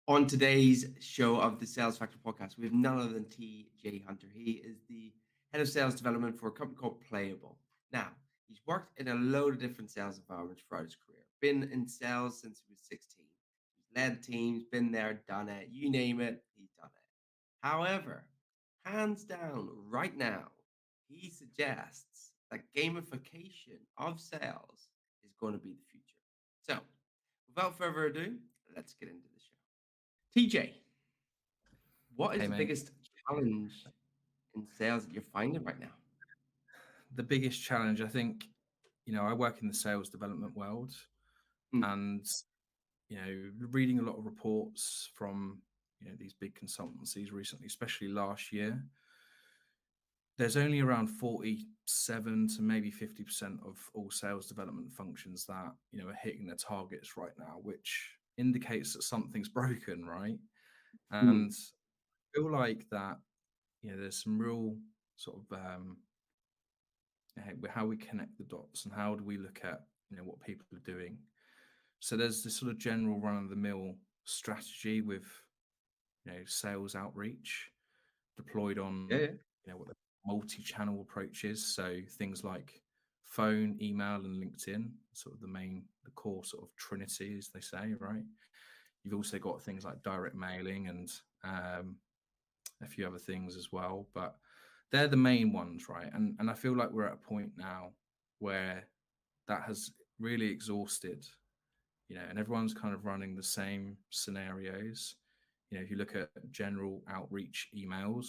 On today's show of the Sales Factor podcast, we have none other than TJ Hunter. He is the head of sales development for a company called Playable. Now, he's worked in a load of different sales environments throughout his career, been in sales since he was 16. He's led teams, been there, done it, you name it, he's done it. However, hands down, right now, he suggests that gamification of sales is going to be the future. So, without further ado, let's get into the show. TJ, what is Hey the mate, biggest challenge in sales that you're finding right now? the biggest challenge I think, I work in the sales development world, Mm, and reading a lot of reports from these big consultancies recently, especially last year. There's only around 47 to maybe 50% of all sales development functions that are hitting their targets right now, which indicates that something's broken, right? mm, And I feel like that there's some real sort of how we connect the dots and how do we look at what people are doing. So there's this sort of general run of the mill strategy with sales outreach deployed on yeah, yeah. what the multi-channel approach is. So things like phone, email, and LinkedIn, sort of the core sort of trinity, as they say, right? You've also got things like direct mailing and um, a few other things as well, but they're the main ones, right? And I feel like we're at a point now where that has really exhausted, and everyone's kind of running the same scenarios. If you look at general outreach emails,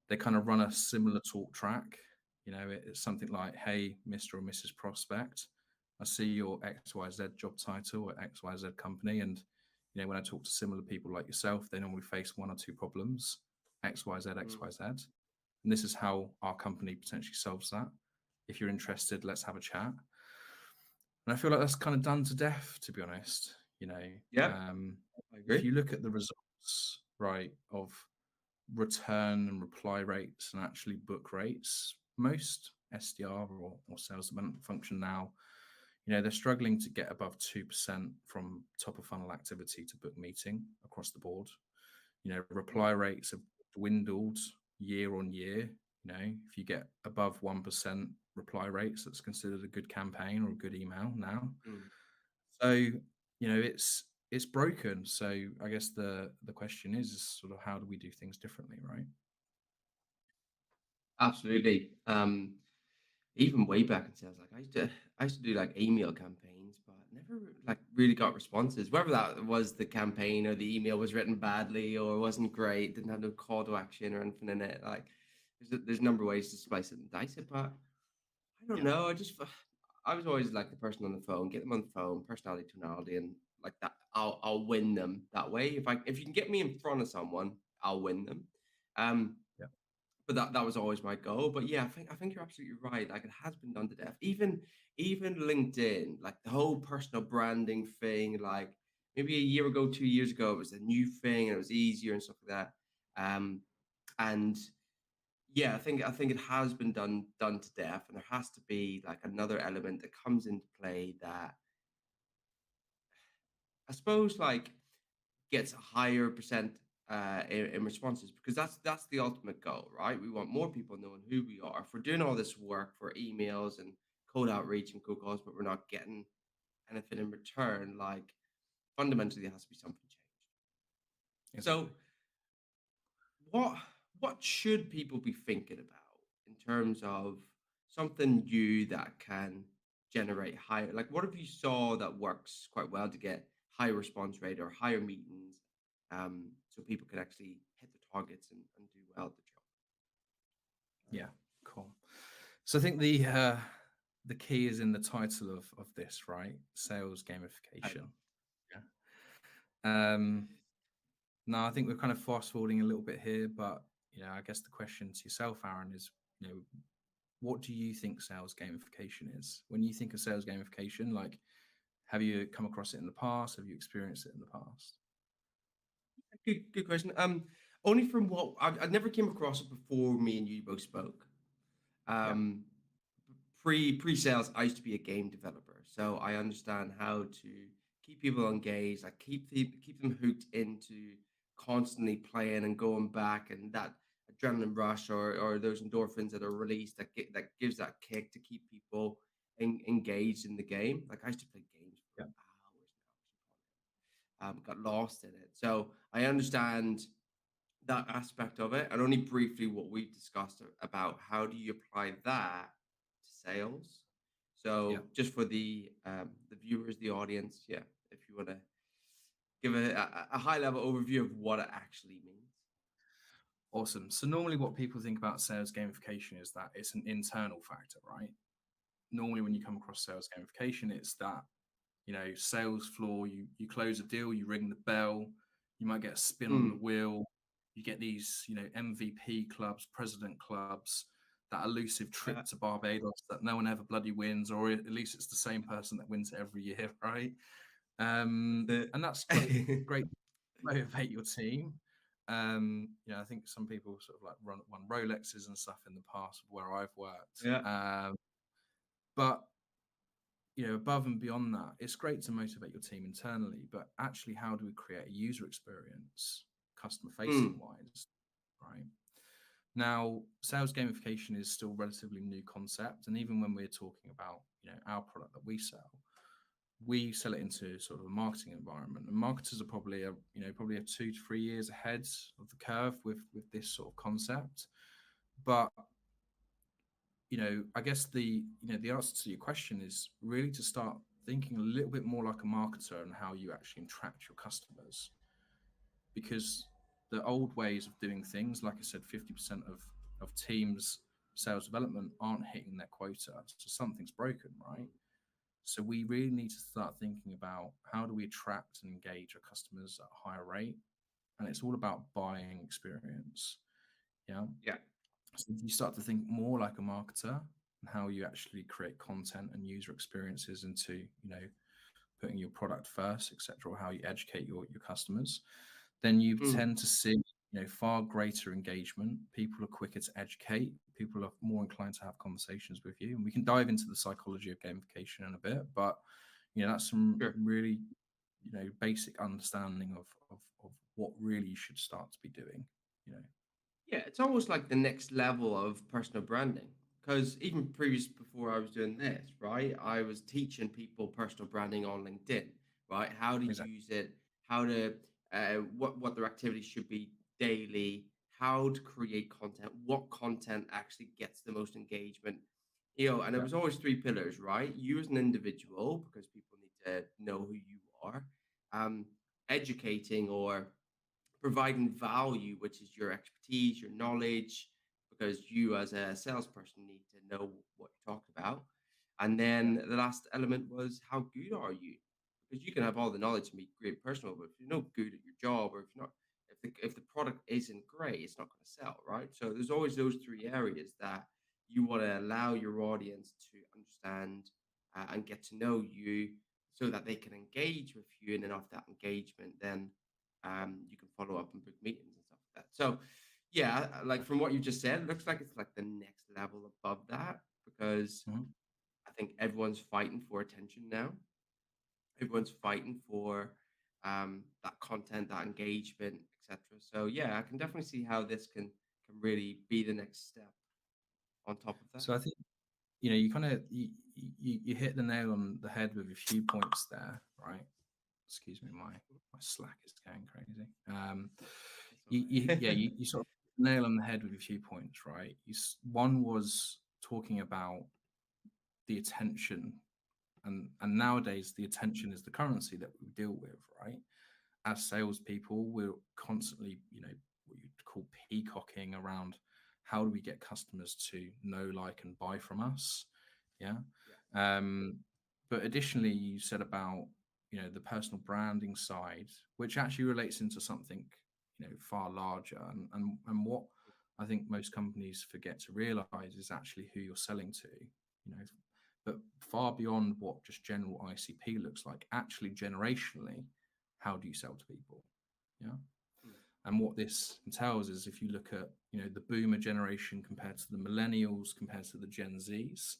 they kind of run a similar talk track. It's something like, "Hey, Mr. or Mrs. Prospect, I see your XYZ job title at XYZ company, and when I talk to similar people like yourself, they normally face one or two problems, XYZ, Mm, XYZ. And this is how our company potentially solves that. If you're interested, let's have a chat." And I feel like that's kind of done to death, to be honest. yeah, Um, I if agree. you look at the results, right, of return and reply rates and actually book rates, most SDR or sales development function now, they're struggling to get above 2% from top of funnel activity to book meeting across the board. Mm, Reply rates have dwindled year on year. If you get above 1% reply rates, that's considered a good campaign or a good email now. mm. So, it's broken. So I guess the question is sort of how do we do things differently, right? Absolutely. Even way back in sales, like I used to do like email campaigns, but never like really got responses. Whether that was the campaign or the email was written badly or wasn't great, didn't have no call to action or anything in it. Like there's a number of ways to slice it and dice it, but I don't Yeah. know. I was always like the person on the phone, get them on the phone, personality, tonality, and like that. I'll win them that way. If you can get me in front of someone, I'll win them. Um, Yeah. but that was always my goal. But yeah, I think you're absolutely right. Like it has been done to death. Even LinkedIn, like the whole personal branding thing. Like maybe a year ago, 2 years ago, it was a new thing and it was easier and stuff like that. Um, and yeah, I think it has been done to death, and there has to be like another element that comes into play that I suppose like gets a higher percent in responses because that's the ultimate goal, right? We want more people knowing who we are. If we're doing all this work for emails and cold outreach and cold calls, but we're not getting anything in return, like fundamentally there has to be something changed. So Exactly. what what should people be thinking about in terms of something new that can generate higher, like what if you saw that works quite well to get higher response rate or higher meetings, so people can actually hit the targets and do well at the job. Yeah. Cool. So I think the key is in the title of this, right? Sales I know. gamification. Yeah. Um, no, I think we're kind of fast forwarding a little bit here, but I guess the question to yourself, Aaron, is what do you think sales gamification is? When you think of sales gamification, like, have you come across it in the past? Have you experienced it in the past? Good question. Only from what I never came across it before me and you both spoke. Yeah. Um, pre sales, I used to be a game developer, so I understand how to keep people engaged, like keep them hooked into constantly playing and going back, and that adrenaline rush or those endorphins that are released that gives that kick to keep people engaged in the game. Like I used to play games for Yeah. hours and hours, got lost in it. So I understand that aspect of it, and only briefly what we've discussed about how do you apply that to sales. Yeah. So just for the viewers, the audience, yeah, if you want to give a high level overview of what it actually means. Awesome. So normally what people think about sales gamification is that it's an internal factor, right? Normally when you come across sales gamification, it's that, sales floor, you close a deal, you ring the bell, you might get a spin on the Mm, wheel, you get these, MVP clubs, president clubs, that elusive yeah, trip to Barbados that no one ever bloody wins, or at least it's the same person that wins it every year, right? that's And that's great, it. great to motivate your team. I think some people sort of like won Rolexes and stuff in the past where I've worked. Yeah. But above and beyond that, it's great to motivate your team internally, but actually, how do we create a user experience, customer facing Mm, wise, right? Now, sales gamification is still a relatively new concept, and even when we're talking about our product that we sell it into sort of a marketing environment, and marketers are probably 2 to 3 years ahead of the curve with this sort of concept. But I guess the answer to your question is really to start thinking a little bit more like a marketer and how you actually interact your customers. Because the old ways of doing things, like I said, 50% of teams sales development aren't hitting their quota. So something's broken, right? mm, So we really need to start thinking about how do we attract and engage our customers at a higher rate. And it's all about buying experience. Yeah. yeah. So if you start to think more like a marketer and how you actually create content and user experiences into, putting your product first, etc., or how you educate your customers, then you Mm, tend to see, far greater engagement. People are quicker to educate. People are more inclined to have conversations with you. And we can dive into the psychology of gamification in a bit, but that's some sure. really, basic understanding of what really you should start to be doing, you know. Yeah, it's almost like the next level of personal branding. Because even previous before I was doing this, right, I was teaching people personal branding on LinkedIn, right? How to Exactly. use it, how to what their activities should be daily, how to create content, what content actually gets the most engagement. And it Yeah. was always three pillars, right? You as an individual, because people need to know who you are, um, educating or providing value, which is your expertise, your knowledge, because you as a salesperson need to know what you're talking about. And Yeah. then the last element was how good are you? Because you can have all the knowledge and be great personal, but if you're not good at your job, or if you're not, if the product isn't great, it's not going to sell, right? So there's always those three areas that you want to allow your audience to understand and get to know you, so that they can engage with you, and then off that engagement, then you can follow up and book meetings and stuff like that. So, yeah, like from what you just said, it looks like it's like the next level above that, because Mhm. I think everyone's fighting for attention now. Everyone's fighting for that content, that engagement, etc. So, yeah, I can definitely see how this can really be the next step on top of that. So I think you kind of you hit the nail on the head with a few points there, right? Excuse me, my Slack is going crazy. That's all Yeah, right. you sort of nail on the head with a few points, right? One was talking about the attention, and nowadays the attention is the currency that we deal with, right? As salespeople, we're constantly, what you'd call peacocking around how do we get customers to know, like, and buy from us. Yeah. Yeah. Um, but additionally, you said about, the personal branding side, which actually relates into something, far larger. And what I think most companies forget to realize is actually who you're selling to, you know, but far beyond what just general ICP looks like, actually generationally, how do you sell to people? Yeah. Mm, And what this entails is if you look at, the boomer generation compared to the millennials, compared to the Gen Zs,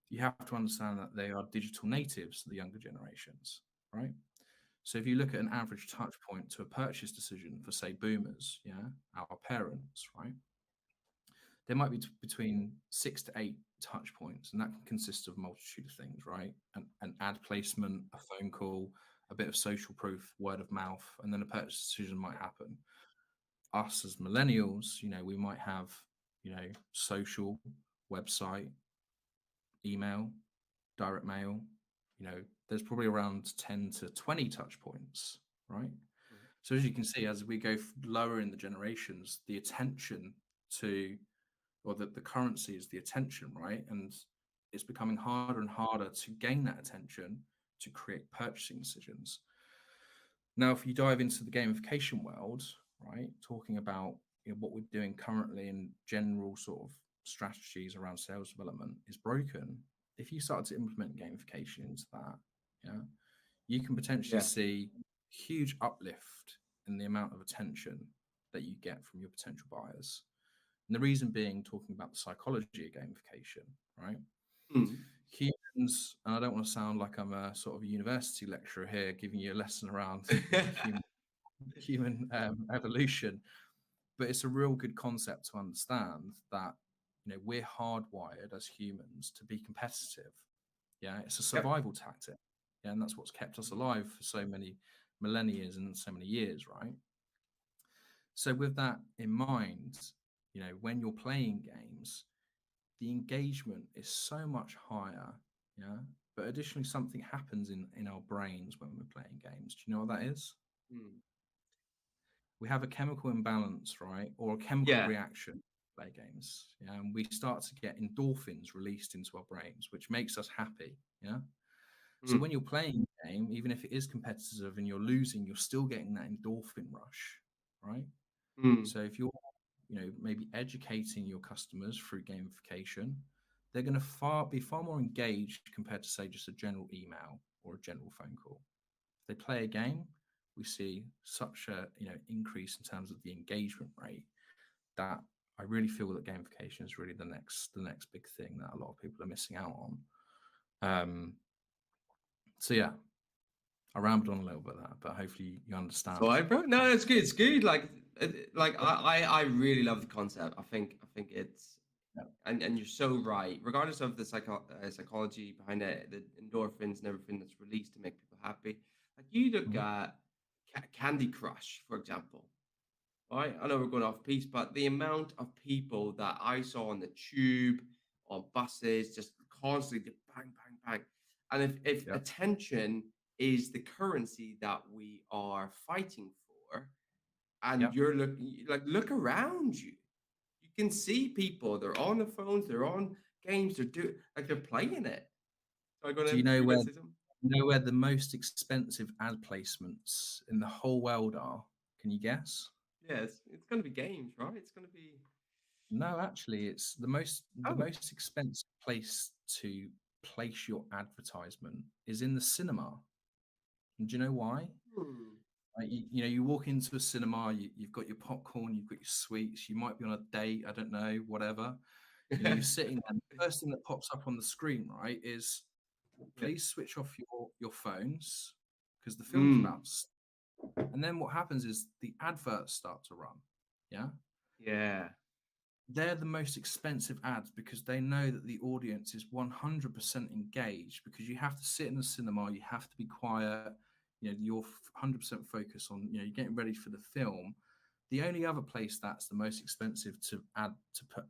you have to understand that they are digital natives, the younger generations, right? So if you look at an average touch point to a purchase decision for, say, boomers, yeah, our parents, right, there might be between 6 to 8 touch points, and that can consist of a multitude of things, right? An ad placement, a phone call, a bit of social proof, word of mouth, and then a purchase decision might happen. Us as millennials, we might have, social, website, email, direct mail, there's probably around 10 to 20 touch points, right? Mhm. So as you can see, as we go lower in the generations, the attention to, or the currency is the attention, right? And it's becoming harder and harder to gain that attention to create purchasing decisions. Now, if you dive into the gamification world, right, talking about what we're doing currently in general sort of strategies around sales development is broken. If you start to implement gamification into that, yeah, you can potentially Yeah. see huge uplift in the amount of attention that you get from your potential buyers. And the reason being, talking about the psychology of gamification, right? Mm. Humans, and I don't want to sound like I'm a sort of a university lecturer here, giving you a lesson around human evolution, but it's a real good concept to understand that we're hardwired as humans to be competitive. Yeah, it's a Yep. survival tactic, yeah, and that's what's kept us Mhm. alive for so many millennia and so many years, right? So with that in mind, when you're playing games, the engagement is so much higher, yeah. But additionally, something happens in our brains when we're playing games. Do you know what that is? Mm. We have a chemical imbalance, right, or a chemical Yeah. reaction to play games, yeah, and we start to get endorphins released into our brains, which makes us happy, yeah. So Mm. when you're playing a game, even if it is competitive and you're losing, you're still getting that endorphin rush, right? Mm. So if you're, maybe educating your customers through gamification, they're going to be far more engaged compared to, say, just a general email or a general phone call. If they play a game, we see such a increase in terms of the engagement rate that I really feel that gamification is really the next big thing that a lot of people are missing out on. So yeah, I rambled on a little bit of that, but hopefully you So understand I bro. the No, concept. it's good. It's good. Like I really love the concept. I think it's Yeah. and you're so right. Regardless of the psychology behind it, the endorphins and everything that's released to make people happy. Like you look Mhm. at Candy Crush, for example. Right? I know we're going off piece, but the amount of people that I saw on the tube, on buses, just constantly just bang, bang, bang. And if Yeah. attention is the currency that we are fighting for, and Yeah. you're looking like look around you, you can see people. They're on the phones, they're on games, they're playing it. So I go Do in. You were gonna say something? the most expensive ad placements in the whole world are? Can you guess? Yeah, it's gonna be games, right? It's gonna be No, actually, it's the oh. most expensive place to place your advertisement is in the cinema. And do you know why? Hmm. Like, you walk into a cinema, you've got your popcorn, you've got your sweets, you might be on a date, I don't know, whatever. You're sitting there. The first thing that pops up on the screen, right, is Yeah. please switch off your phones because the film's Mm. about to and then what happens is the adverts start to run. Yeah. Yeah. They're the most expensive ads because they know that the audience is 100% engaged because you have to sit in the cinema, you have to be quiet, you're 100% focused on, you're getting ready for the film. The only other place that's the most expensive to put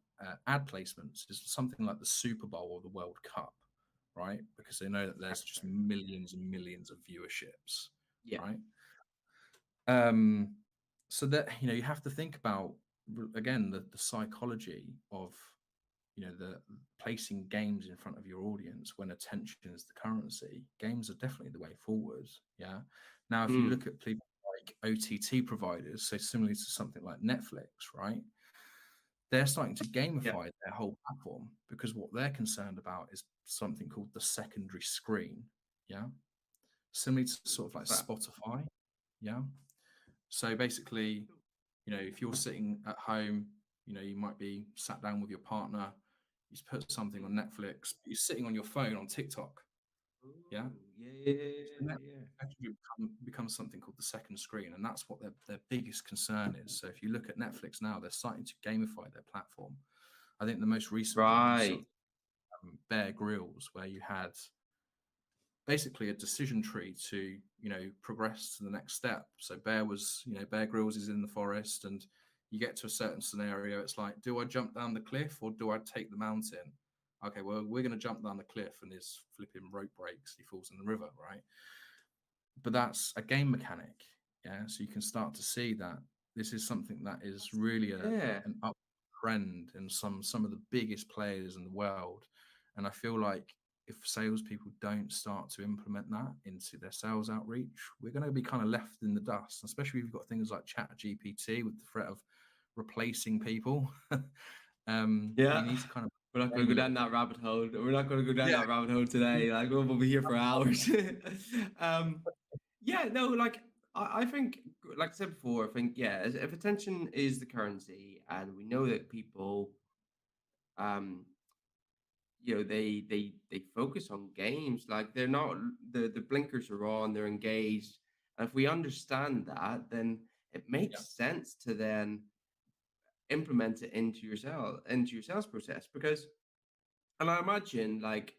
ad placements is something like the Super Bowl or the World Cup, right? Because they know that there's That's just fair. millions and millions of viewerships, Yeah. right? Um, so that you have to think about again the psychology of the placing games in front of your audience when attention is the currency. Games are definitely the way forward. Yeah. Now, if you Mm. look at people like OTT providers, so similarly to something like Netflix, right? They're starting to Yeah. gamify their whole platform because what they're concerned about is something called the secondary screen. Yeah. Similarly to sort of like What's that? Spotify. Yeah. So basically, if you're sitting at home, you might be sat down with your partner, you put something Mm. on Netflix, but you're sitting on your phone on TikTok, Yeah. Ooh, yeah, yeah, yeah, So Netflix yeah, actually becomes something called the second screen, and that's what their biggest concern is. So if you look at Netflix now, they're starting to gamify their platform. I think the most recent one you saw right. Bear Grylls, where you had basically a decision tree to progress to the next step. So Bear Grylls is in the forest, and you get to a certain scenario. It's like, do I jump down the cliff or do I take the mountain? Okay, well, we're going to jump down the cliff, and his flipping rope breaks. He falls in the river, right? But that's a game mechanic. Yeah, so you can start to see that this is something that is really Yeah, an up trend in some of the biggest players in the world. And I feel like if salespeople don't start to implement that into their sales outreach, we're going to be kind of left in the dust, especially if you've got things like Chat GPT with the threat of replacing people. You yeah. need to kind of We're not going game to a go down little. that rabbit hole. We're not going to go down Yeah. that rabbit hole today. Like we'll be here for hours. um, yeah, no, like I think, like I said before, I think yeah, if attention is the currency, and we know that people, um, they focus on games. Like they're not the blinkers are on. They're engaged. And if we understand that, then it Yeah. makes sense to then implement it into your sales process because. And I imagine like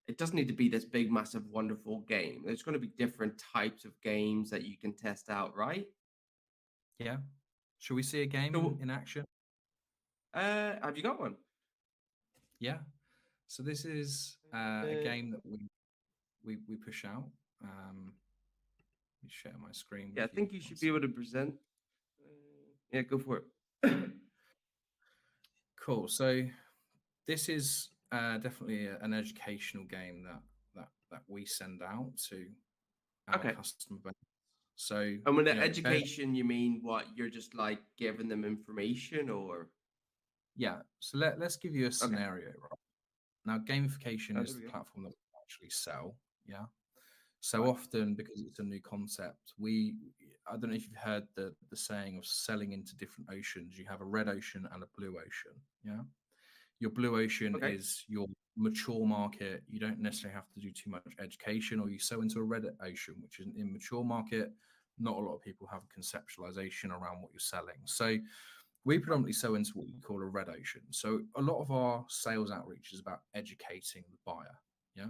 it doesn't need to be this big, massive, wonderful game. There's going to be different types of games that you can test out, right? Yeah. Shall we see a game in, So, in action? have you got one? Yeah. So this is a Uh, game that we push out. Let me share my screen yeah, I with you. think you One should be sec. able to present. Yeah, go for it. Cool. So this is definitely an educational game that we send out to our Okay. customer base. So And with the bear, education, you mean what? You're just like giving them information, or yeah. So let's give you a okay? scenario, right? Now, gamification There is we the go. platform that we actually sell. Yeah. So Right. often, because it's a new concept, I don't know if you've heard the saying of selling into different oceans. You have a red ocean and a blue ocean. Yeah. Your blue ocean Okay. is your mature market. You don't necessarily have to do too much education, or you sell into a red ocean, which is an immature market. Not a lot of people have a conceptualization around what you're selling. So we Right. predominantly sell into what we call a red ocean. So a lot of our sales outreach is about educating the buyer. Yeah.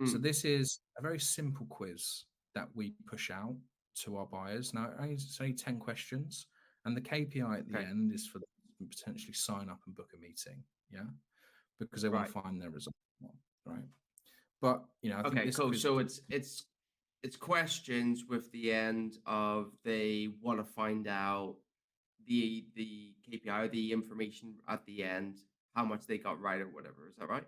So Hmm. this is a very simple quiz that we push out to our buyers. Now, it's only 10 questions, and the KPI at the Okay. end is for them to potentially sign up and book a meeting. Yeah, because they want Right. to find their result. Right. But I think Okay. this Cool. quiz. So it's questions with the end of they want to find out the KPI, the information at the end, how much they got right or whatever. Is that right?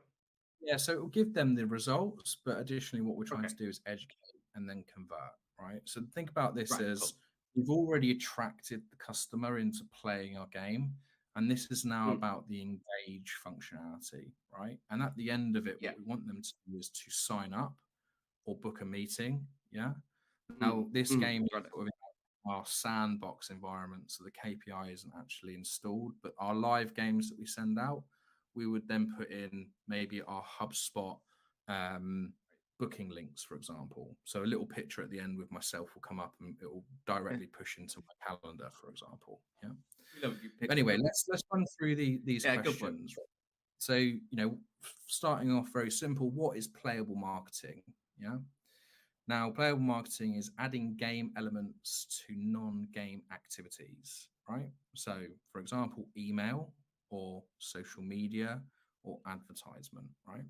Yeah, so it will give them the results, but additionally, what we're trying Okay. to do is educate and then convert, right? So think about this Right. as Cool. we've already attracted the customer into playing our game, and this is now Mm, about the engage functionality, right? And at the end of it, yeah. what we want them to do is to sign up or book a meeting. Yeah. Mm, Now, this mm, game is got it. sort of in our sandbox environment, so the KPI isn't actually installed, but our live games that we send out, we would then put in maybe our HubSpot um, booking links, for example. So a little picture at the end with myself will come up and it will Yeah. directly push into my calendar, for example. Yeah. We love a good But picture anyway, booking. let's run through these Yeah. Go for it. questions. So, starting off very simple, what is playable marketing? Yeah. Now, playable marketing is adding game elements to non game activities, right? So, for example, email or social media or advertisement, right?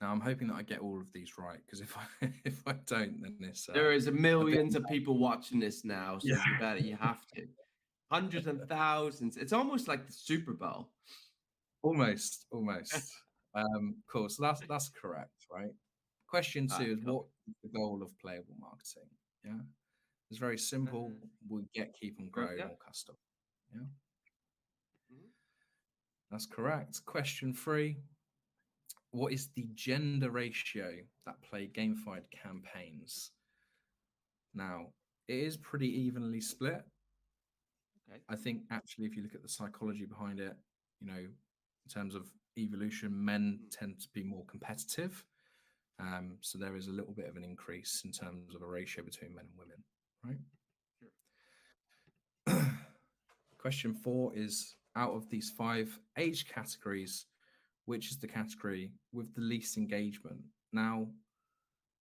Now, I'm hoping that I get all of these right because if I if I don't, then it's There is a a bit. millions of people watching this now, so Yeah, you bet you have to. Hundreds and thousands. It's almost like the Super Bowl. almost, almost. Cool. So that's correct, right? Question All right. two is Cool. what is the goal of playable marketing? Yeah, it's very simple. We get, keep, and grow Yeah. more customers. Yeah. Mhm. That's correct. Question three. What is the gender ratio that play gamified campaigns? Now, it is pretty evenly split. Okay. I think actually, if you look at the psychology behind it, in terms of evolution, men Mm, tend to be more competitive. So there is a little bit of an increase in terms of a ratio between men and women, Sure. right? Question 4 is, out of these 5 age categories, which is the category with the least engagement? Now,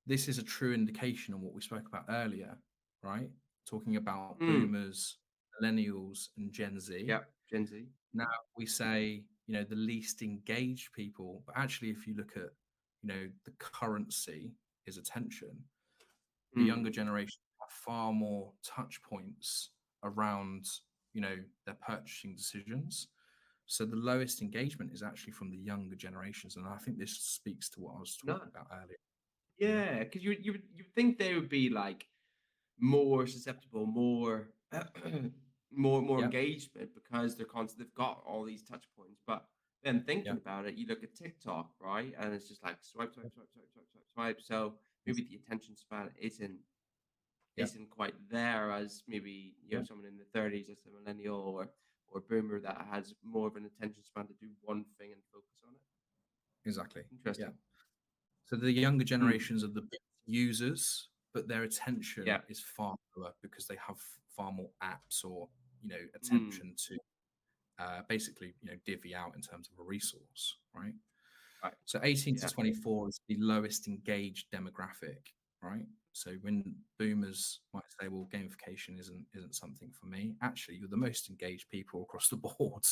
this is a true indication of what we spoke about earlier, right? Talking about Mm. boomers, millennials, and Gen Z. Yeah, Gen Z. Now we say, the least engaged people, but actually, if you look at, the currency is attention. The younger Mm. generation have far more touch points around, their purchasing decisions. So the lowest engagement is actually from the younger generations, and I think this speaks to what I was No. talking about earlier. Yeah, Yeah, because you would think they would be like more susceptible, more more yeah, engagement because they've got all these touch points. But then yeah. thinking about it, you look at TikTok, right? And it's just like swipe, swipe, swipe, swipe, swipe, swipe, swipe. So maybe the attention span Yeah, isn't quite there as maybe yeah, someone in the 30s as a millennial or boomer that has more of an attention span to do one thing and focus on it. exactly. Yeah. Interesting. So the younger Mm. generations are the big users, but their attention Yeah. is far lower because they have far more apps or Mm. attention to basically divvy out in terms of a resource, right? Right. So 18 to Yeah. 24 is the lowest engaged demographic, right? So when boomers might say, well, gamification isn't something for me, actually you're the most engaged people across the board.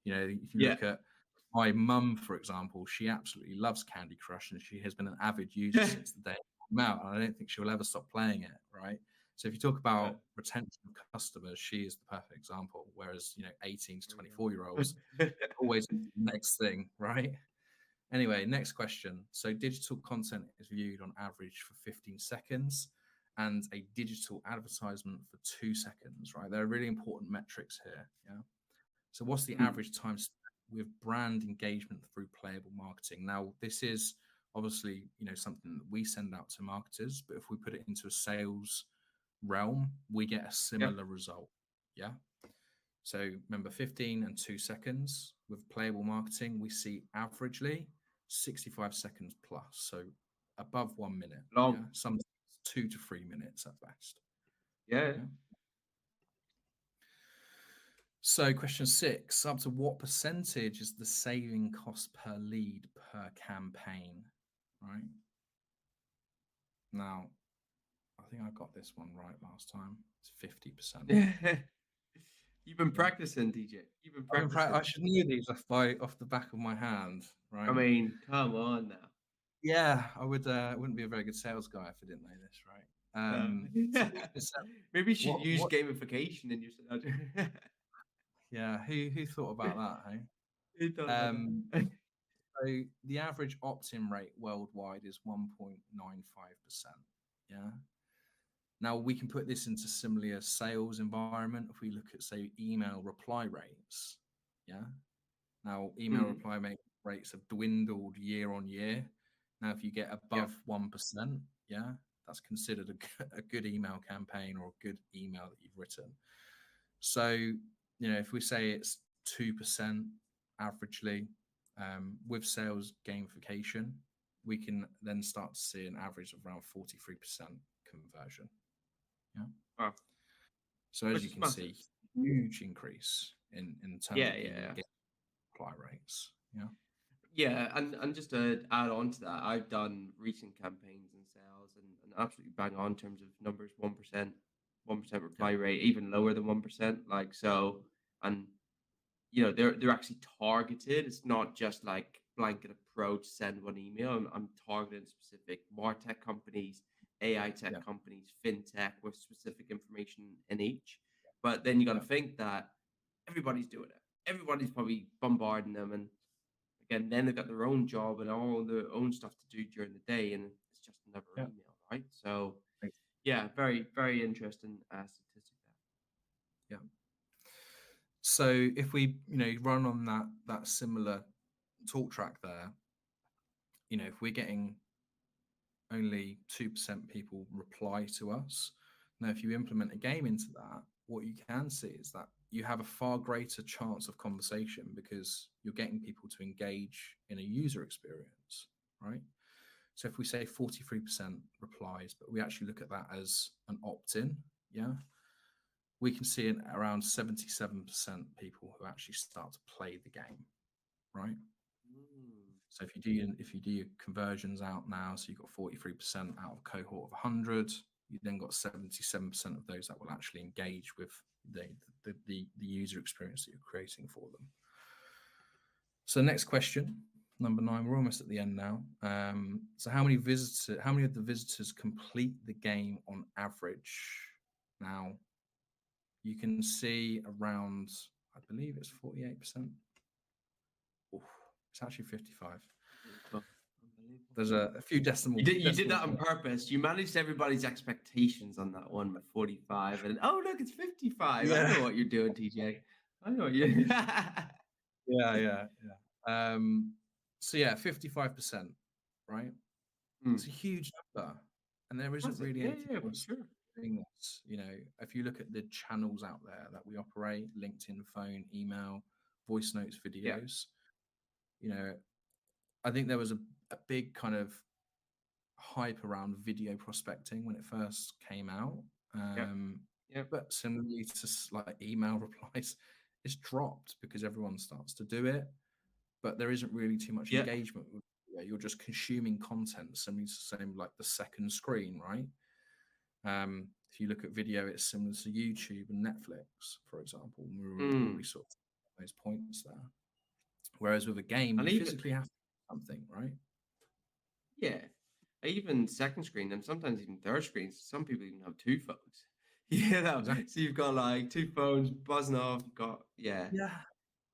If you Yeah. look at my mum, for example, she absolutely loves Candy Crush and she has been an avid user since the day it came out. And I don't think she'll ever stop playing it, right? So if you talk Uh, about retention of customers, she is the perfect example. Whereas, 18 to there 24-year-olds we go. always the next thing, right? Anyway, next question. So digital content is viewed on average for 15 seconds and a digital advertisement for 2 seconds, right? There are really important metrics here. Yeah. So what's the Mm. average time spent with brand engagement through playable marketing? Now, this is obviously, something that we send out to marketers, but if we put it into a sales realm, we get a Yeah. similar result. Yeah. So remember 15 and 2 seconds with playable marketing, we see averagely 65 seconds plus. So above 1 minute. Yeah. Long. Some 2 to 3 minutes at best. Yeah. Yeah. So question 6, up to what percentage is the saving cost per lead per campaign? Right. Now, I think I got this one right last time. It's 50%. You've been Yeah. practicing, DJ. You've been practicing. I should know these off the back of my hand, I right? mean, come on now. Yeah, I wouldn't be a very good sales guy if I didn't know this, right? No. So 50%. Maybe you should use What? gamification in your sales. Yeah, who thought about that? Hey. Who thought about Um, that? so the average opt-in rate worldwide is 1.95%. Yeah. Now we can put this into similar sales environment if we look at say email reply rates. Yeah. Now, email Mm. reply rates have dwindled year on year. Now, if you get Yeah. above 1%, yeah, that's considered a good email campaign or a good email that you've written. So, if we say it's 2% averagely with sales gamification, we can then start to see an average of around 43% conversion. Yeah. Wow. So, as Which you is can massive. see, huge increase in terms Yeah, of the yeah, yeah. engagement reply rates. Yeah. Yeah, and just to add on to that, I've done recent campaigns in sales and absolutely bang on in terms of numbers, 1% Yeah. reply rate, even lower than 1%. Like so, and they're actually targeted. It's not just like blanket approach, send one email. I'm targeting specific MarTech companies, AI Yeah. tech companies, fintech with specific information in each. But then you got to Yeah. think that everybody's doing it. Everybody's probably bombarding them, and again, then they've got their own job and all their own stuff to do during the day, and it's just another Yeah. email, right? So, Thanks. yeah, very, very interesting statistic Yeah. So if we, run on that similar talk track there, if we're getting only 2% people reply to us, now if you implement a game into that, what you can see is that you have a far greater chance of conversation because you're getting people to engage in a user experience, right? So if we say 43% replies, but we actually look at that as an opt-in, yeah, we can see around 77% people who actually start to play the game, right? Mm. So if you do your conversions out now, so you've got 43% out of a cohort of 100, you then got 77% of those that will actually engage with the user experience that you're creating for them. So next question, number 9. We're almost at the end now. So how many of the visitors complete the game on average? Now you can see around, I believe it's 48%. Oof, it's actually 55. Unbelievable. Unbelievable. There's a few You did that on points. purpose. You managed everybody's expectations on that one with 45, and oh look, it's 55. I Yeah, know what you're doing, TJ. I know what you. yeah. So yeah, 55%, right? Hmm. It's a huge number, and there isn't Massive. really Yeah, anything yeah, for else sure. doing this. You know, if you look at the channels out there that we operate, LinkedIn, phone, email, voice notes, Yeah. videos, you know, I think there was a big kind of hype around video prospecting when it first came out. Yep. Um, Yep. but similarly to like email replies, it's dropped because everyone starts to do it, but there isn't really too much Yeah. engagement with you're just consuming content, similar to same like the second screen, right? If you look at video, it's similar to YouTube and Netflix, for example. We're Mm. already sort of those points there. Whereas with a game, And you even physically have to do something, right? yeah, even second screen and sometimes even third screens. Some people even have two phones. You know, Exactly. so you've got like two phones buzzing off. You've got yeah. Yeah.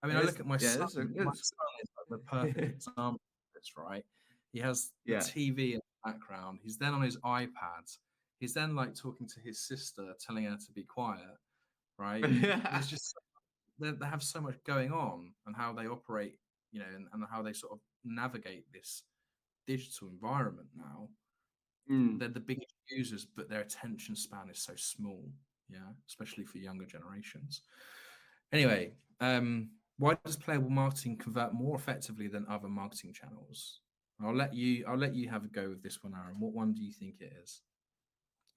I mean, I It's look at my yeah. son. This is My it's son is like the perfect example of this, right? He has the yeah. TV in the background. He's then on his iPad. He's then like talking to his sister, telling her to be quiet, right? There's just they have so much going on, and how they operate, you know, and how they sort of navigate this digital environment now. Mm. They're the biggest users, but their attention span is so small. Yeah, especially for younger generations. Anyway, why does playable marketing convert more effectively than other marketing channels? I'll let you have a go with this one, Aaron. What one do you think it is?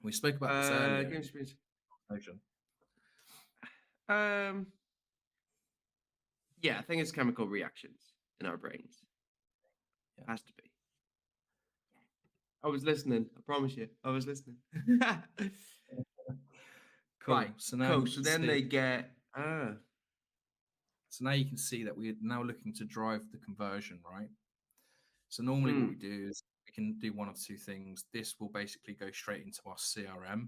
We spoke about this earlier. Game experience. Conversation. Um. Yeah, I think it's chemical reactions in our brains. Yeah. Has to be. I was listening. I promise you, I was listening. Cool. Right. So now Cool. you So can then see. they get So now you can see that we're now looking to drive the conversion, right? So normally what we mm, do is we can do one of two things. This will basically go straight into our CRM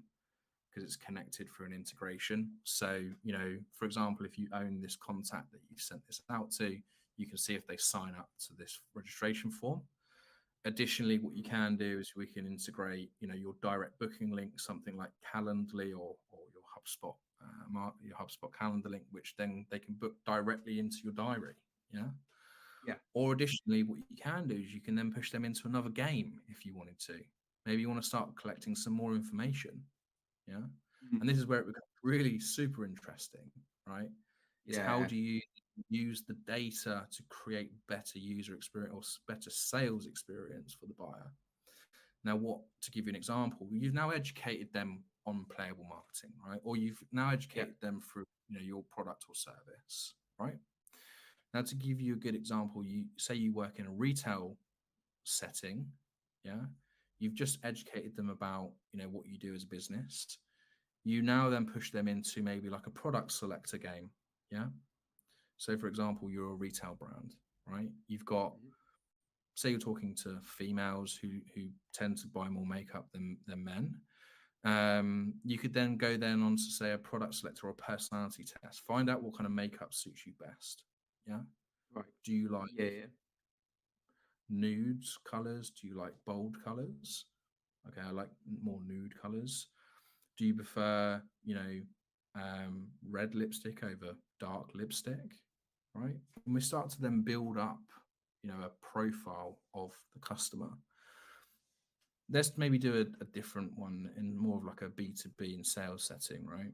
because it's connected through an integration. So, you know, for example, if you own this contact that you've sent this out to, you can see if they sign up to this registration form. Additionally, what you can do is we can integrate, you know, your direct booking link, something like Calendly or your HubSpot calendar link, which then they can book directly into your diary. Yeah. yeah. Or additionally, what you can do is you can then push them into another game if you wanted to. Maybe you want to start collecting some more information. Yeah. Mm, And this is where it becomes really super interesting, right? Is how yeah. do you use the data to create better user experience or better sales experience for the buyer? Now, what to give you an example, you've now educated them on playable marketing, right? Or you've now Yeah. educated them through, you know, your product or service, right? Now, to give you a good example, you say you work in a retail setting, yeah, you've just educated them about, you know, what you do as a business. You now then push them into maybe like a product selector game, yeah. So, for example, you're a retail brand, right? You've got, Mhm. say, you're talking to females who tend to buy more makeup than men. You could then go then on to say a product selector or a personality test. Find out what kind of makeup suits you best. Yeah. Right. Do you like Yeah. Yeah. nudes colors? Do you like bold colors? Okay, I like more nude colors. Do you prefer, you know, red lipstick over dark lipstick? Right. And we start to then build up, you know, a profile of the customer. Let's maybe do a different one in more of like a B2B and sales setting, right?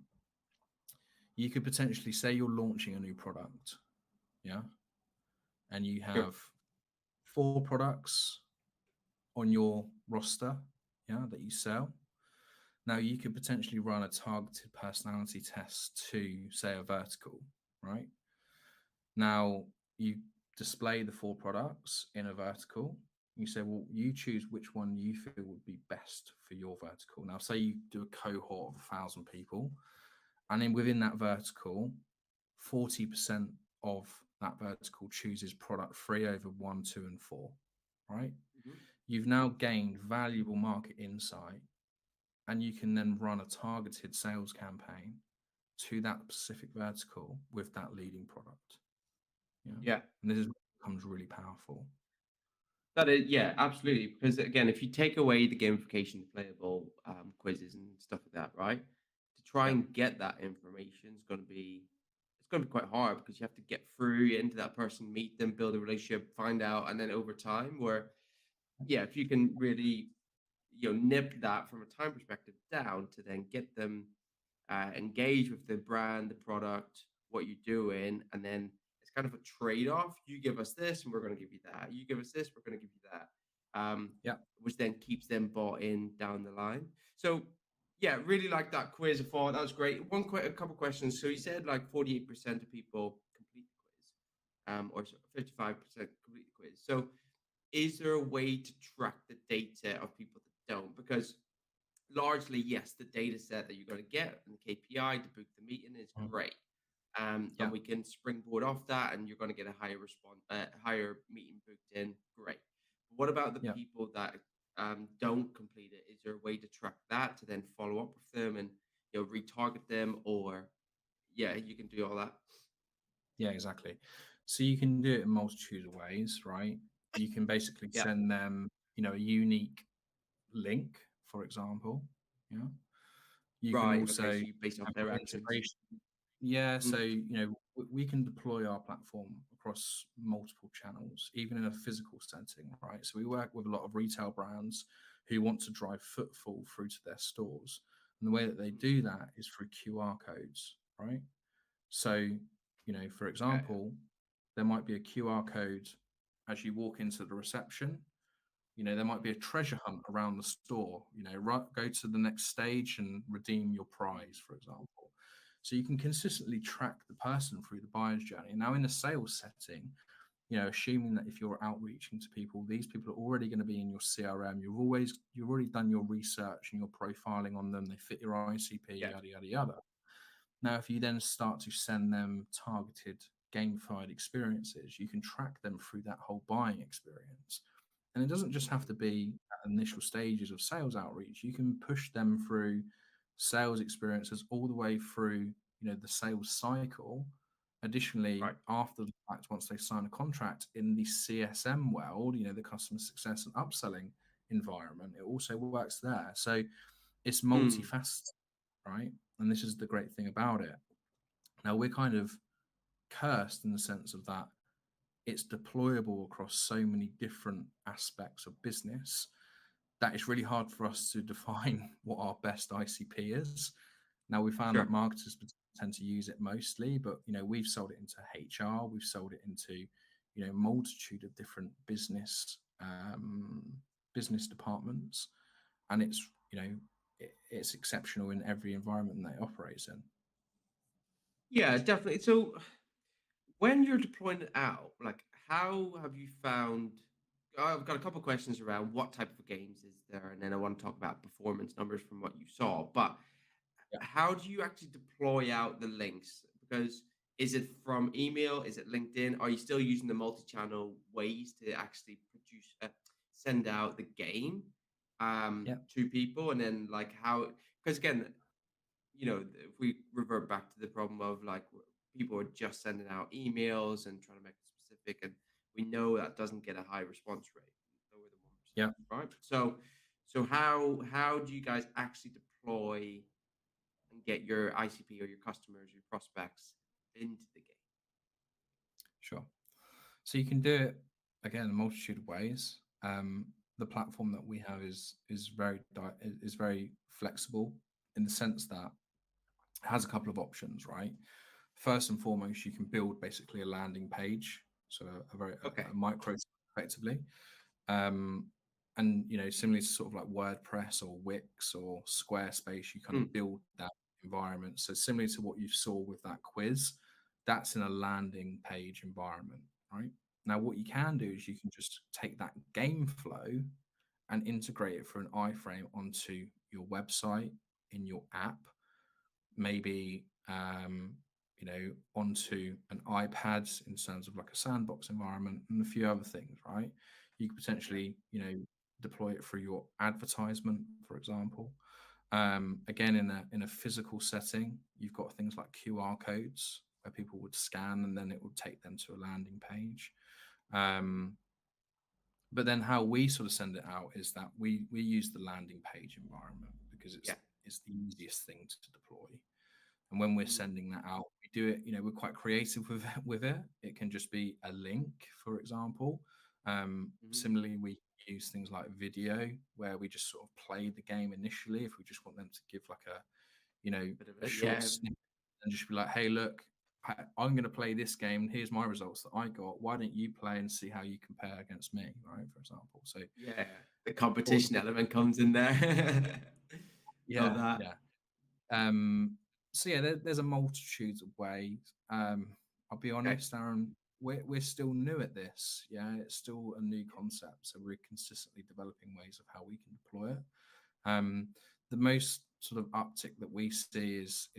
You could potentially say you're launching a new product, yeah, and you Sure. have 4 products, on your roster, yeah, that you sell. Now you could potentially run a targeted personality test to say a vertical, right? Now you display the four products in a vertical. You say, well, you choose which one you feel would be best for your vertical. Now, say you do a cohort of 1,000 people, and then within that vertical, 40% of that vertical chooses product three over one, two, and four, right? Mhm. You've now gained valuable market insight, and you can then run a targeted sales campaign to that specific vertical with that leading product. Yeah. Yeah. And this is becomes really powerful. That is, yeah, absolutely. Because again, if you take away the gamification, playable quizzes and stuff like that, right? To try Yeah. and get that information is going to be it's going to be quite hard because you have to get through into that person, meet them, build a relationship, find out, and then over time, where yeah, if you can really nip that from a time perspective down to then get them engage with the brand, the product, what you're doing, and then it's kind of a trade-off. You give us this, and we're going to give you that. You give us this, we're going to give you that, Yeah. which then keeps them bought in down the line. So, yeah, really like that quiz. I thought that was great. A couple questions. So you said like 48% of people complete the quiz, or 55% complete the quiz. So, is there a way to track the data of people that don't? Because largely, yes, the data set that you're going to get and the KPI to book the meeting is Mhm. great. And Yeah. we can springboard off that, and you're going to get a higher response, higher meeting booked in. Great. But what about the Yeah. people that don't complete it? Is there a way to track that to then follow up with them and retarget them, or yeah, you can do all that. Yeah, exactly. So you can do it in multitude of ways, right? You can basically Yeah. send them, a unique link, for example. Yeah. You can Right. also Okay. So you based off have their an actions. integration. Yeah, Mhm. so we can deploy our platform across multiple channels, even in a physical setting, right? So we work with a lot of retail brands who want to drive footfall through to their stores, and the way that they Mhm. do that is through QR codes, right? So, for Okay. example, there might be a QR code as you walk into the reception. There might be a Mhm. treasure hunt around the store. Right, go to the next stage and redeem your prize, for example. So you can consistently track the person through the buyer's journey. Now, in a sales setting, assuming that if you're outreaching to people, these people are already going to be in your CRM. You've already done your research and your profiling on them. They fit your ICP, Yeah. yada yada yada. Now, if you then start to send them targeted gamified experiences, you can track them through that whole buying experience. And it doesn't just have Mhm. to be at initial stages of sales outreach. You can push them through sales experiences all the way through, the sales cycle. Additionally, Right. after the fact, once they sign a contract in the CSM world, the customer success and upselling environment, it also works there. So it's Mm. multifaceted, right? And this is the great thing about it. Now we're kind of cursed in the sense of that it's deployable across so many different aspects of business that it's really hard for us to define what our best ICP is. Now we found that Sure. marketers tend to use it mostly, but we've sold it into HR, we've sold it into multitude of different business departments, and it's exceptional in every environment that it operates in. Yeah, definitely. So when you're deploying it out, like how have you found? I've got a couple questions around what type of games is there, and then I want to talk about performance numbers from what you saw. But Yeah, how do you actually deploy out the links? Because is it from email? Is it LinkedIn? Are you still using the multi-channel ways to actually send out the game yeah, to people, and then like how? Because again, if we revert back to the problem of like people are just sending out emails and trying to make it specific, and we know that doesn't get a high response rate, lower than 1%, yeah. right? So how do you guys actually deploy and get your ICP or your customers, your prospects into the game? Sure. So you can do it again a multitude of ways. The platform that we have is very flexible in the sense that it has a couple of options, right? First and foremost, you can build basically a landing page, so a Okay. micro effectively. Um, And similarly to sort of like WordPress or Wix or Squarespace, you kind Mm, of build that environment. So similar to what you saw with that quiz, that's in a landing page environment, right? Now, what you can do is you can just take that game flow and integrate it for an iframe onto your website in your app, maybe onto an iPad in terms of like a sandbox environment and a few other things, right? You could yeah, potentially deploy it through your advertisement, for example. Again, in a physical setting, you've got things like QR codes where people would scan and then it would take them to a landing page. Um, but then how we sort of send it out is that we use the landing page environment because yeah. it's the easiest thing to deploy. And when we're Mm, sending that out, we do it, we're quite creative with it. It can just be a link, for example. mhm. Similarly, we use things like video where we just sort of play the game initially if we just want them to give like Bit of a it, short yeah, snippet and just be like, hey, look, I'm going to play this game. Here's my results that I got. Why don't you play and see how you compare against me, right? For example. So, yeah. The or, competition element comes in there. Love yeah, that. yeah. Um, so yeah, there's a multitude of ways. I'll be Okay. honest, Aaron, we're still new at this. Yeah, it's still a new concept, so we're consistently developing ways of how we can deploy it. The most sort of uptick that we see is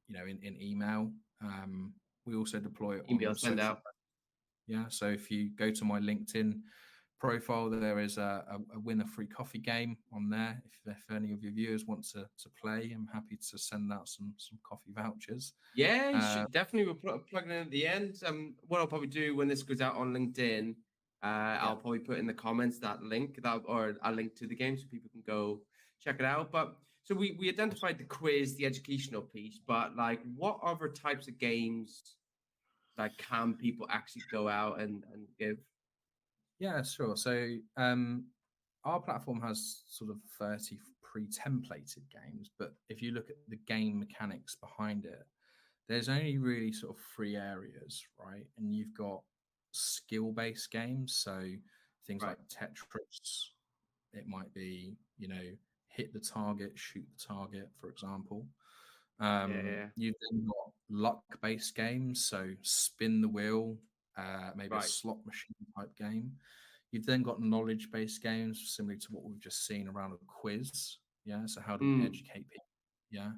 in email. We also deploy it on Email send social. out. Yeah, so if you go to my LinkedIn profile, there is a win a free coffee game on there. If any of your viewers want to play, I'm happy to send out some coffee vouchers. Yeah, you Uh, should definitely. We'll plug it in at the end. What I'll probably do when this goes out on LinkedIn, yeah, I'll probably put in the comments that link that or a link to the game so people can go check it out. But so we identified the quiz, the educational piece, but like, what other types of games like can people actually go out and give? yeah, sure. So our platform has sort of 30 pre-templated games, but if you look at the game mechanics behind it, there's only really sort of three areas, right? And you've got skill-based games, so things Right. like Tetris. It might be, hit the target, shoot the target, for example. Yeah. Yeah. You've then got luck-based games, so spin the wheel, maybe a Right. slot machine type game. You've then got knowledge-based games, similar to what we've just seen around a quiz. Yeah, so how do we Mm, educate people? Yeah,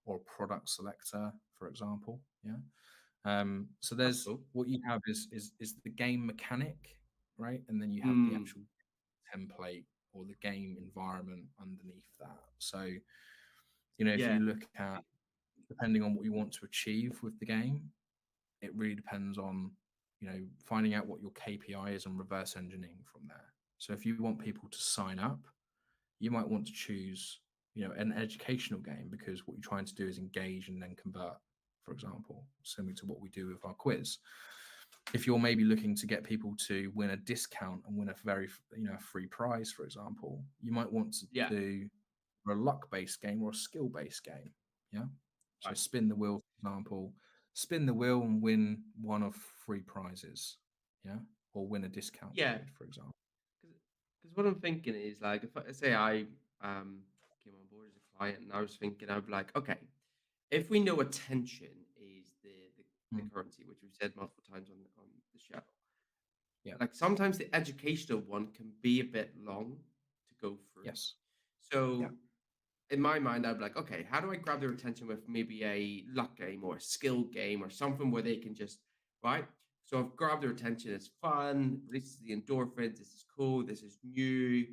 or a product selector, for example. Yeah. So that's there's cool. what you have is the game mechanic, right? And then you have the Mm, actual template or the game environment underneath that. So, if yeah. you look at depending on what you want to achieve with the game, it really depends on, finding out what your KPI is and reverse engineering from there. So if you want people to sign up, you might want to choose, an educational game because what you're trying to do is engage and then convert, for example, similar to what we do with our quiz. If you're maybe looking to get people to win a discount and win a very, a free prize, for example, you might want to Yeah. do a luck-based game or a skill-based game. Yeah. So Right. spin the wheel, for example, spin the wheel and win one of three prizes. Yeah. Or win a discount Yeah. code, for example. Because what I'm thinking is like, if I say I came on board as a client, and I was thinking, I'd be like, okay, if we know attention is the Mm. currency, which we've said multiple times on the show, Yeah. like sometimes the educational one can be a bit long to go through. Yes. Yeah. So in my mind, I'd be like, okay, how do I grab their attention with maybe a luck game or a skill game or something where they can just, right? So I've grabbed their attention. It's fun, releases the endorphins. This is cool. This is new,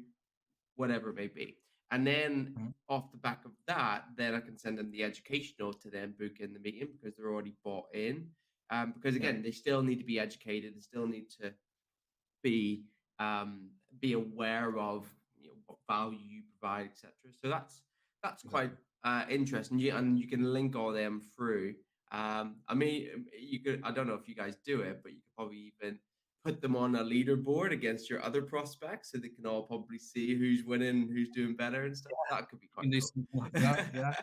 whatever it may be. And then Mhm. off the back of that, then I can send them the educational to then book in the meeting because they're already bought in. Because Yeah. again, they still need to be educated. They still need to be be aware of what value you provide, etc. So that's quite Exactly. interesting. And you can link all them through. I mean, you could. I don't know if you guys do it, but you could probably even put them on a leaderboard against your other prospects, so they can all probably see who's winning, who's doing better, and stuff. That could be You quite can do cool. something like that. Yeah.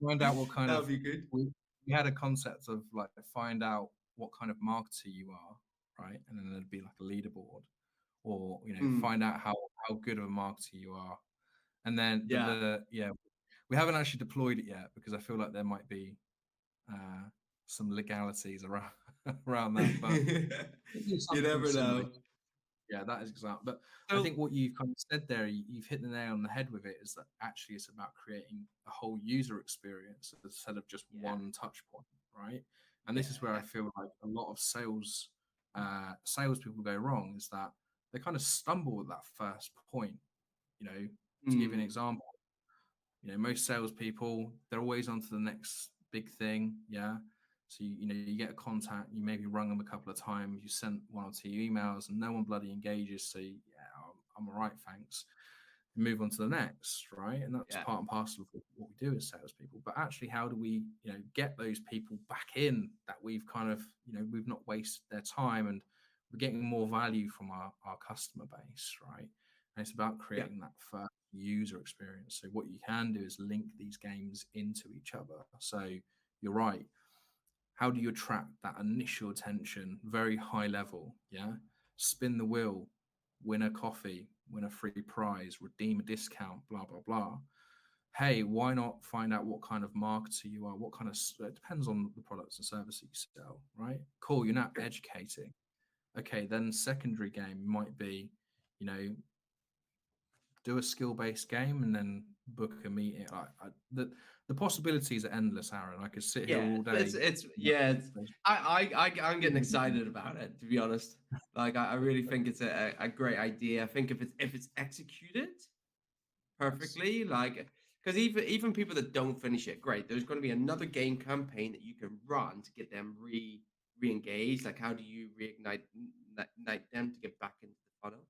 Find out what kind That of would be good. we had a concept of like find out what kind of marketer you are, right? And then there'd be like a leaderboard or Mm, find out how good of a marketer you are. And then yeah. yeah, we haven't actually deployed it yet because I feel like there might be uh, some legalities around around that, but we do You something never similar. know. Yeah, that is exact. But I So think what you've kind of said there, you've hit the nail on the head with it, is that actually it's about creating a whole user experience instead of just yeah, one touch point, right? And this is where I yeah, feel like a lot of salespeople go wrong, is that they kind of stumble at that first point. You know, to give you an mm, example, most salespeople, they're always on to the next big thing. Yeah. So you get a contact, you maybe rung them a couple of times, you sent one or two emails, and no one bloody engages. So yeah, I'm all right, thanks. Move on to the next, right? And that's yeah, part and parcel of what we do as salespeople. But actually, how do we, get those people back in that we've kind of, we've not wasted their time, and we're getting more value from our customer base, right? And it's about yeah, creating that first user experience. So what you can do is link these games into each other. So you're right. How do you attract that initial attention, very high level? Yeah. Spin the wheel, win a coffee, win a free prize, redeem a discount, blah, blah, blah. Hey, why not find out what kind of marketer you are? What kind of, it depends on the products and services you sell, right? Cool. You're not educating. Okay. Then secondary game might be, you know, do a skill-based game and then book a meeting. The possibilities are endless, Aaron. I could sit here yeah. all day. It's You know, yeah. I'm getting excited about it, to be honest. Like I really think it's a great idea. I think if it's executed yes. perfectly, like because even people that don't finish it, great. There's going to be another game campaign that you can run to get them re-engaged. Like how do you reignite them to get back into the funnel?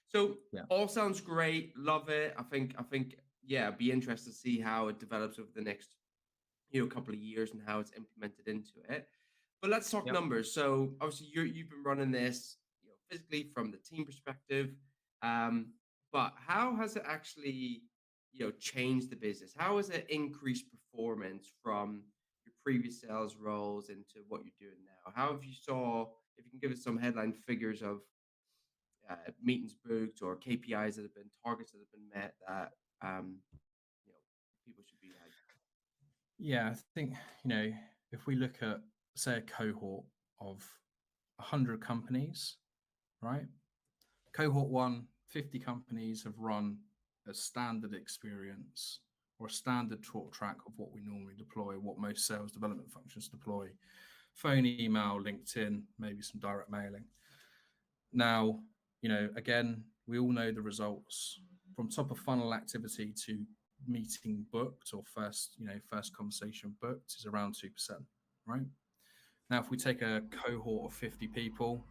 So Yeah. all sounds great. Love it. I think yeah, be interested to see how it develops over the next couple of years and how it's implemented into it. But let's talk Yep. numbers. So obviously you've been running this, physically from the team perspective. Um, but how has it actually, changed the business? How has it increased performance from your previous sales roles into what you're doing now? How have you saw, if you can give us some headline figures of meetings booked or KPIs that have been targets that have been met that you know people should be like, Yeah. I think, if we look at, say, a cohort of 100 companies, right? Cohort one, 50 companies have run a standard experience or a standard talk track of what we normally deploy, what most sales development functions deploy: phone, email, LinkedIn, maybe some direct mailing. Now, again, we all know the results from top of funnel activity to meeting booked, or first conversation booked, is around 2%, right? Now, if we take a cohort of 50 people,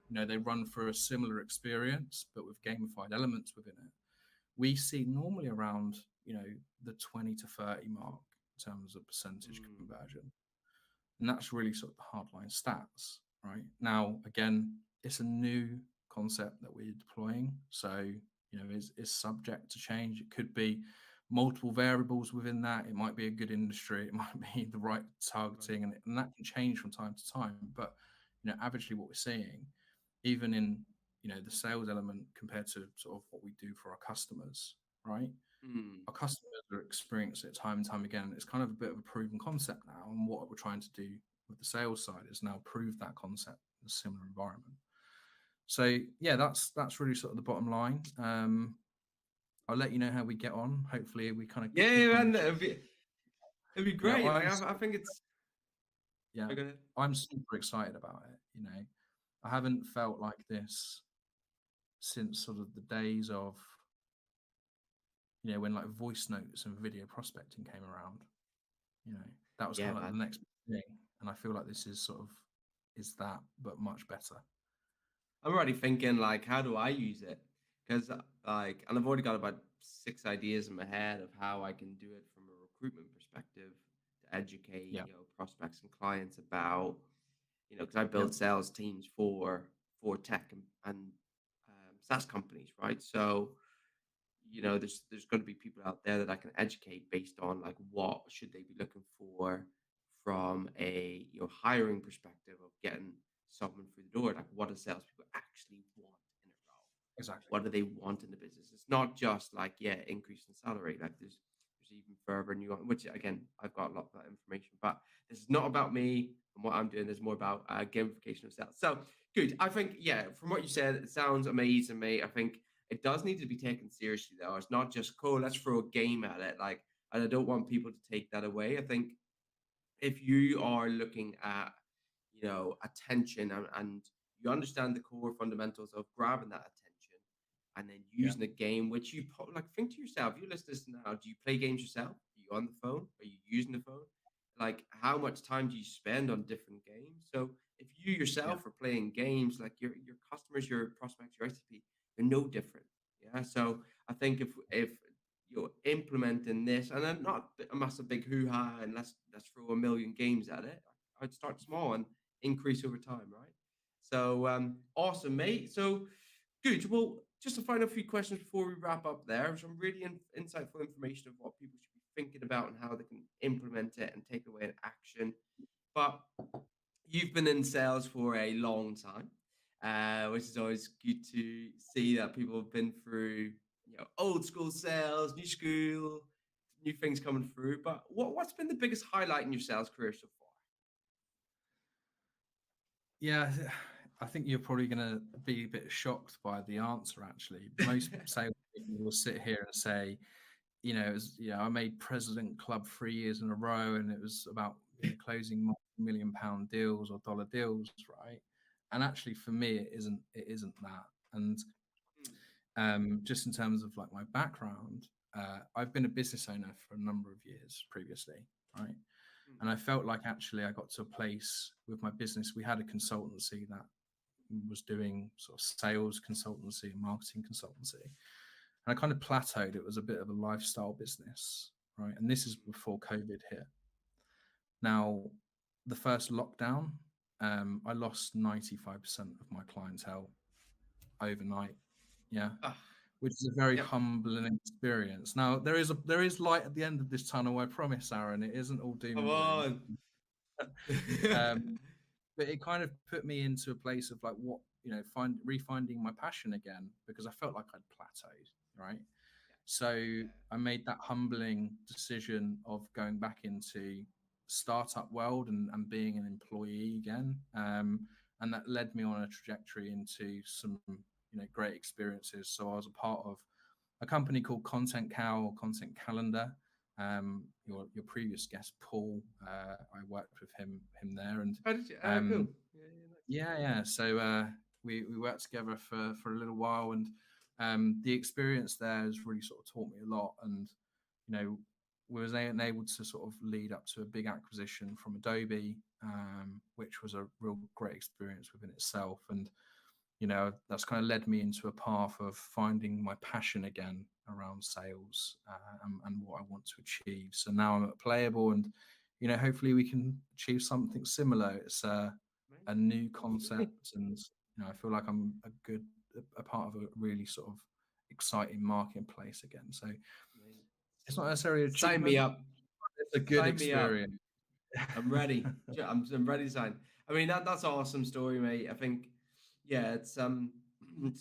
they run through a similar experience, but with gamified elements within it. We see normally around, the 20 to 30 mark in terms of percentage mm, conversion. And that's really sort of the hardline stats, right? Now, again, it's a new concept that we're deploying. So, is subject to change. It could be multiple variables within that. It might be a good industry. It might be the right right. targeting, and that can change from time to time. But, averagely what we're seeing, even in, the sales element compared to sort of what we do for our customers, right? Mm. Our customers are experiencing it time and time again. It's kind of a bit of a proven concept now, and what we're trying to do with the sales side is now prove that concept in a similar environment. So yeah, that's really sort of the bottom line. I'll let you know how we get on. Hopefully, we kind of Yeah, keep yeah, on man. the. It'd be Yeah, great. Like I think it's. yeah, Oh, go ahead. I'm super excited about it. I haven't felt like this since sort of the days of, when like voice notes and video prospecting came around. you know that was Yeah, kind of like man. the next thing, and I feel like this is sort of is that, but much better. I'm already thinking like, how do I use it? Because like, and I've already got about 6 ideas in my head of how I can do it from a recruitment perspective to educate Yeah. prospects and clients about because I Yep. build sales teams for tech and SaaS companies, right? So there's going to be people out there that I can educate based on like what should they be looking for from a hiring perspective of getting someone through the door. Like what do salespeople actually want in a role? exactly. what do they want in the business. It's not just like, yeah, increase in salary. Like there's even further nuance, which again, I've got a lot of that information, but this is not about me and what I'm doing. There's more about gamification of sales. So good. I think, yeah, from what you said, it sounds amazing, mate. I think it does need to be taken seriously, though. It's not just cool. Let's throw a game at it. Like, and I don't want people to take that away. I think if you are looking at, attention, and you understand the core fundamentals of grabbing that attention and then Yeah, using a game, which like, think to yourself, you listen to this now, do you play games yourself? Are you on the phone? Are you using the phone? Like, how much time do you spend on different games? So if you yeah, yourself are playing games, like your customers, your prospects, your ICP, they're no different. Yeah. So I think if you're implementing this, and then not a massive big hoo-ha and let's throw a million games at it. I'd start small and increase over time, right? So awesome, mate. So good. Well, just a final few questions before we wrap up there. Some really insightful information of what people should be thinking about and how they can implement it and take away an action. But you've been in sales for a long time, which is always good to see that people have been through, old school sales, new school, new things coming through. But what's been the biggest highlight in your sales career so far? yeah. I think you're probably going to be a bit shocked by the answer. Actually, most salespeople will sit here and say, I made President Club 3 years in a row, and it was about closing multi-million-pound deals or dollar deals, right? And actually, for me, it isn't that. And Mm, just in terms of like my background, I've been a business owner for a number of years previously, right? mm, And I felt like actually I got to a place with my business. We had a consultancy that was doing sort of sales consultancy and marketing consultancy. And I kind of plateaued. It was a bit of a lifestyle business, right? And this is mm. before COVID hit. Now, the first lockdown, I lost 95% of my clientele overnight. Yeah, Ah, which is a very yep. humbling experience. Now, there is light at the end of this tunnel, I promise, Aaron. It isn't all doom Come and gloom. on. um, but it kind of put me into a place of like what refinding my passion again, because I felt like I'd plateaued, right? So Yeah. I made that humbling decision of going back into startup world and being an employee again, and that led me on a trajectory into some great experiences. So I was a part of a company called Content Cow or Content Calendar. Your previous guest Paul, I worked with him there, and How did you? Cool. um, Yeah, yeah, nice. yeah. So we worked together for a little while, and the experience there has really sort of taught me a lot. And you know, we was able to sort of lead up to a big acquisition from Adobe, which was a real great experience within itself. And that's kind of led me into a path of finding my passion again around sales, and what I want to achieve. So now I'm at Playable, and hopefully we can achieve something similar. It's a Amazing. new concept, and I feel like I'm a part of a really sort of exciting marketplace again. So Amazing. it's not necessarily Sign me achievement, up. it's a good Sign me up. experience. I'm ready. I'm ready to sign. I mean, that's an awesome story, mate. I think, yeah,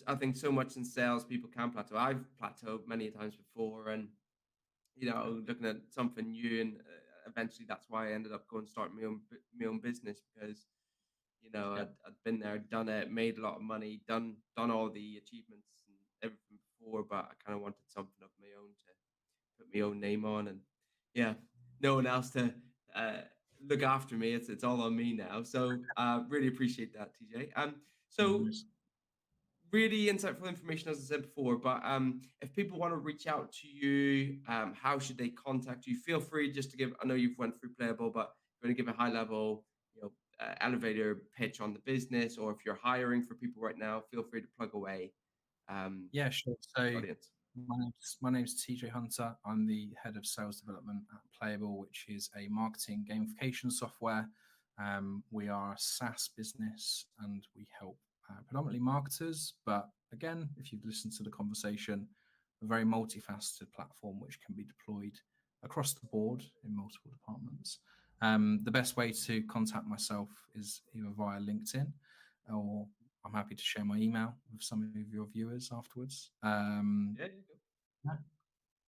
I think so much in sales people can plateau. I've plateaued many times before, and Yeah, looking at something new, and eventually that's why I ended up going to start my own business, because yeah, I'd been there, done it, made a lot of money, done all the achievements and everything before, but I kind of wanted something of my own to put my own name on, and yeah, no one else to uh, look after me. It's all on me now. So really appreciate that, TJ. no So worries. really insightful information, as I said before. But if people want to reach out to you, how should they contact you? Feel free just to give. I know you've went through Playable, but if you want to give a high level, elevator pitch on the business, or if you're hiring for people right now, feel free to plug away. Yeah, sure. For the So audience. my name's TJ Hunter. I'm the head of sales development at Playable, which is a marketing gamification software. We are a SaaS business, and we help predominantly marketers. But again, if you've listened to the conversation, a very multifaceted platform which can be deployed across the board in multiple departments. The best way to contact myself is either via LinkedIn or I'm happy to share my email with some of your viewers afterwards. Yeah, yeah, go. Yeah,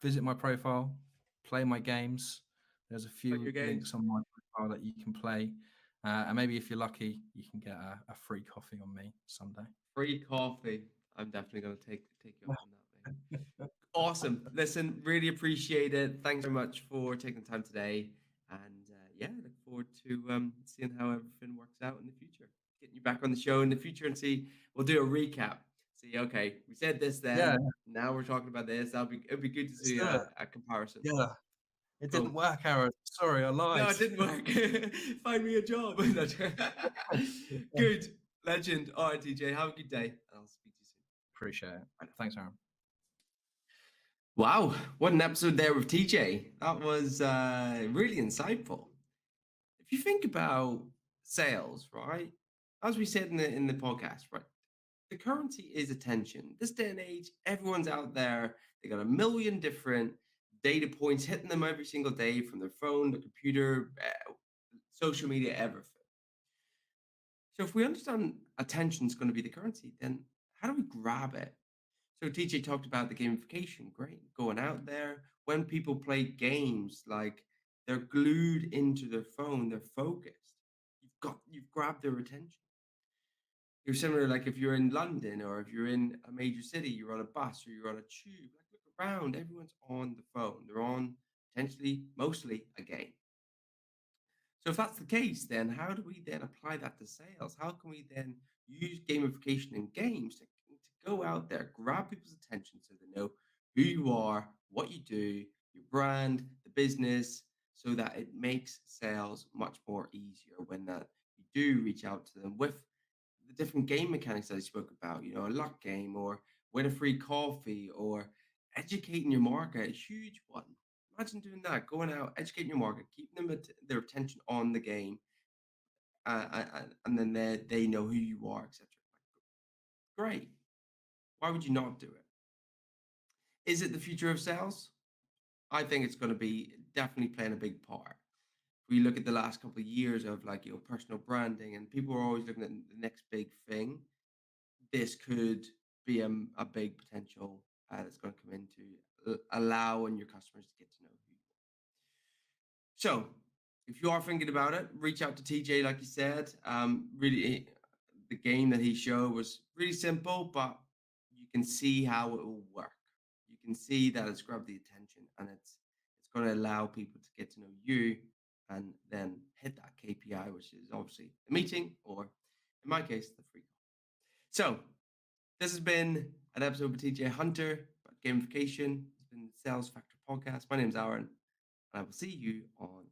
visit my profile, play my games. There's a Play few your games. links on my profile that you can play. And maybe if you're lucky, you can get a free coffee on me someday. Free coffee. I'm definitely going to take you up on that, mate. Awesome. Listen, really appreciate it. Thanks very much for taking the time today. And yeah, look forward to seeing how everything works out in the future. Getting you back on the show in the future and see, we'll do a recap. See, okay, we said this Yeah, then. Now we're talking about this. It'll be good to let's see do it. a comparison. Yeah, it didn't Cool. work, Aaron. Sorry, I No, lied. it didn't work. Find me a job. Good. Legend. All right, TJ, have a good day. And I'll speak to you soon. Appreciate it. Bye now. Thanks, Aaron. Wow, what an episode there with TJ. That was really insightful. If you think about sales, right? As we said in the podcast, right? The currency is attention. This day and age, everyone's out there. They got a million different data points hitting them every single day from their phone, their computer, social media, everything. So if we understand attention is going to be the currency, then how do we grab it? So TJ talked about the gamification. Great. Going out there. When people play games, like they're glued into their phone, they're focused. You've grabbed their attention. You're similar, like if you're in London or if you're in a major city, you're on a bus or you're on a tube, like look around, everyone's on the phone. They're on potentially, mostly a game. So if that's the case, then how do we then apply that to sales? How can we then use gamification in games to go out there, grab people's attention so they know who you are, what you do, your brand, the business, so that it makes sales much more easier when that you do reach out to them with the different game mechanics that I spoke about, a luck game or win a free coffee or educating your market, a huge one. Imagine doing that, going out, educating your market, keeping their attention on the game, and then they know who you are, etc. Great. Why would you not do it? Is it the future of sales? I think it's going to be definitely playing a big part. If we look at the last couple of years of like personal branding, and people are always looking at the next big thing, this could be a big potential that's going to come into allowing your customers to get to know who you are. So, if you are thinking about it, reach out to TJ, like you said. Really, the game that he showed was really simple, but you can see how it will work. You can see that it's grabbed the attention, and it's going to allow people to get to know you, and then hit that KPI, which is obviously the meeting, or in my case, the free call. So, this has been an episode with TJ Hunter about gamification. It's been the Sales Factor podcast. My name's Aaron, and I will see you on